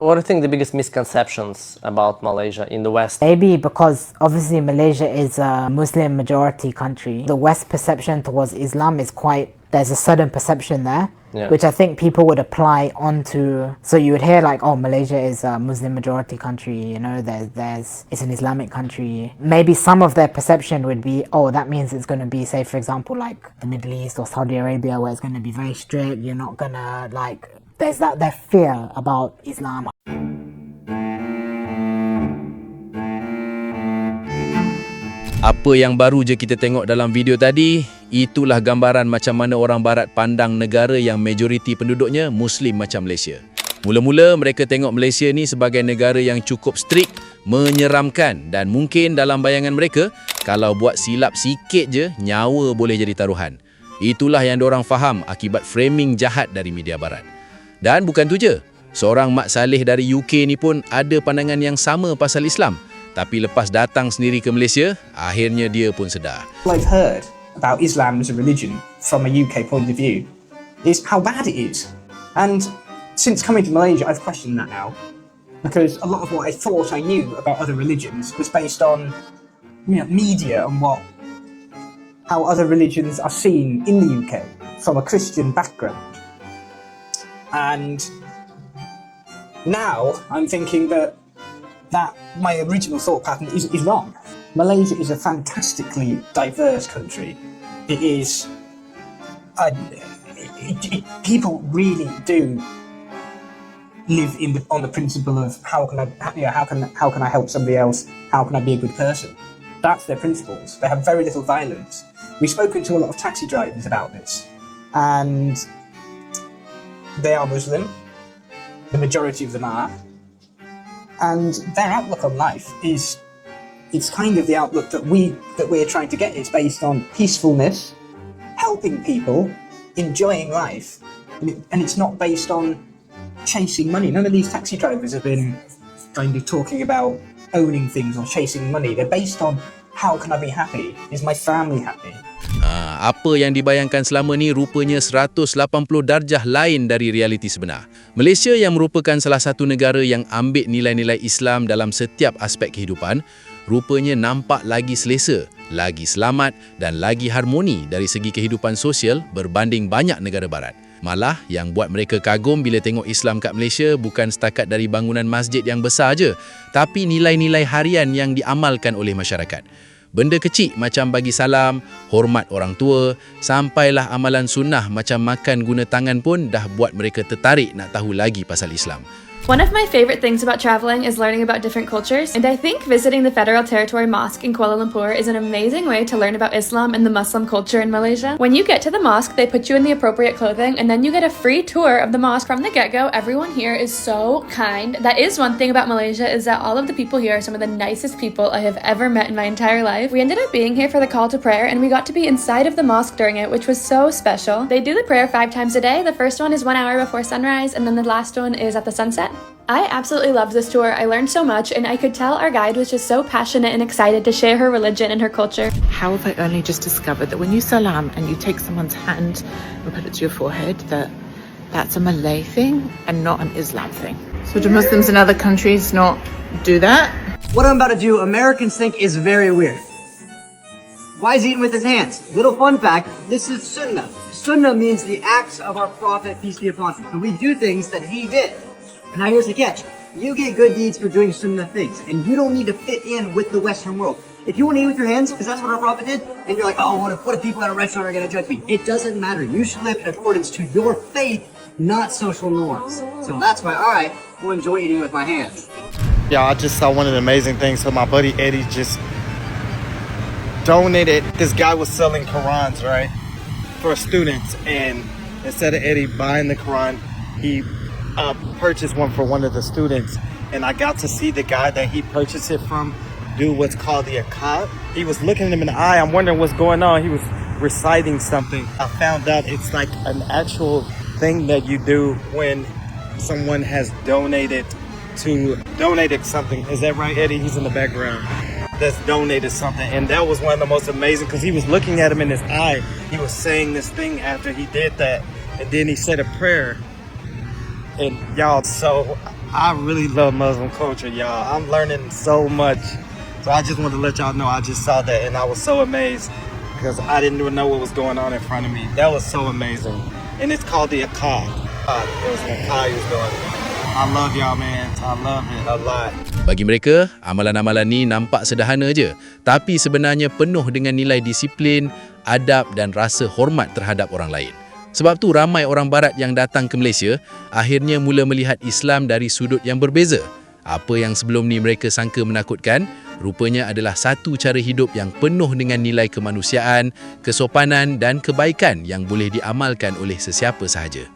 What do you think the biggest misconceptions about Malaysia in the West? Maybe because obviously Malaysia is a Muslim majority country. The West perception towards Islam is there's a certain perception there, which I think people would apply onto. So you would hear like, oh, Malaysia is a Muslim majority country, you know, it's an Islamic country. Maybe some of their perception would be, oh, that means it's going to be, say, for example, like the Middle East or Saudi Arabia, where it's going to be very strict. You're not going to there's that fear about Islam. Apa yang baru je kita tengok dalam video tadi, itulah gambaran macam mana orang Barat pandang negara yang majoriti penduduknya Muslim macam Malaysia. Mula-mula mereka tengok Malaysia ni sebagai negara yang cukup strict, menyeramkan dan mungkin dalam bayangan mereka, kalau buat silap sikit je, nyawa boleh jadi taruhan. Itulah yang diorang faham akibat framing jahat dari media Barat. Dan bukan tu je, seorang Mak Saleh dari UK ni pun ada pandangan yang sama pasal Islam. Tapi lepas datang sendiri ke Malaysia, akhirnya dia pun sedar. What I've heard about Islam as a religion from a UK point of view is how bad it is. And since coming to Malaysia, I've questioned that now. Because a lot of what I thought I knew about other religions was based on media and how other religions are seen in the UK from a Christian background. And now I'm thinking that my original thought pattern is wrong. Malaysia is a fantastically diverse country. It is... people really do live on the principle of how can I help somebody else? How can I be a good person? That's their principles. They have very little violence. We've spoken to a lot of taxi drivers about this, and they are Muslim. The majority of them are. And their outlook on life it's kind of the outlook that we're trying to get. It's based on peacefulness, helping people, enjoying life, and it's not based on chasing money. None of these taxi drivers have been kind of talking about owning things or chasing money. They're based on how can I be happy? Is my family happy? Apa yang dibayangkan selama ni rupanya 180 darjah lain dari realiti sebenar. Malaysia yang merupakan salah satu negara yang ambil nilai-nilai Islam dalam setiap aspek kehidupan, rupanya nampak lagi selesa, lagi selamat dan lagi harmoni dari segi kehidupan sosial berbanding banyak negara Barat. Malah yang buat mereka kagum bila tengok Islam kat Malaysia bukan setakat dari bangunan masjid yang besar je, tapi nilai-nilai harian yang diamalkan oleh masyarakat. Benda kecil macam bagi salam, hormat orang tua, sampailah amalan sunnah macam makan guna tangan pun dah buat mereka tertarik nak tahu lagi pasal Islam. One of my favorite things about traveling is learning about different cultures, and I think visiting the Federal Territory Mosque in Kuala Lumpur is an amazing way to learn about Islam and the Muslim culture in Malaysia. When you get to the mosque, they put you in the appropriate clothing, and then you get a free tour of the mosque from the get-go. Everyone here is so kind. That is one thing about Malaysia, is that all of the people here are some of the nicest people I have ever met in my entire life. We ended up being here for the call to prayer, and we got to be inside of the mosque during it, which was so special. They do the prayer 5 times a day. The first one is 1 hour before sunrise, and then the last one is at the sunset. I absolutely loved this tour. I learned so much, and I could tell our guide was just so passionate and excited to share her religion and her culture. How have I only just discovered that when you salam and you take someone's hand and put it to your forehead, that's a Malay thing and not an Islam thing? So do Muslims in other countries not do that? What I'm about to do, Americans think is very weird. Why is he eating with his hands? Little fun fact, this is Sunnah. Sunnah means the acts of our Prophet, peace be upon him. And we do things that he did. Now here's the catch. You get good deeds for doing Sunnah things, and you don't need to fit in with the Western world. If you want to eat with your hands, because that's what our Prophet did, and you're like, oh, what if people at a restaurant are going to judge me? It doesn't matter. You should live in accordance to your faith, not social norms. So that's why, all right, we'll enjoy eating with my hands. Yeah, I just saw one of the amazing things. So my buddy Eddie just donated. This guy was selling Qurans, right, for students, and instead of Eddie buying the Quran, he purchased one for one of the students, and I got to see the guy that he purchased it from do what's called the Aqad. He was looking him in the eye. I'm wondering what's going on. He was reciting something. I found out it's like an actual thing that you do when someone has donated something. Is that right, Eddie? He's in the background. That's donated something, and that was one of the most amazing, because he was looking at him in his eye. He was saying this thing after he did that, and then he said a prayer. And y'all, so I really love Muslim culture, y'all. I'm learning so much. So I just wanted to let y'all know I just saw that and I was so amazed because I didn't even know what was going on in front of me. That was so amazing. And it's called the Aqad. It was an Aqad he was doing. I love y'all, man. I love it a lot. Bagi mereka, amalan-amalan ni nampak sederhana je, tapi sebenarnya penuh dengan nilai disiplin, adab dan rasa hormat terhadap orang lain. Sebab tu ramai orang Barat yang datang ke Malaysia akhirnya mula melihat Islam dari sudut yang berbeza. Apa yang sebelum ni mereka sangka menakutkan, rupanya adalah satu cara hidup yang penuh dengan nilai kemanusiaan, kesopanan dan kebaikan yang boleh diamalkan oleh sesiapa sahaja.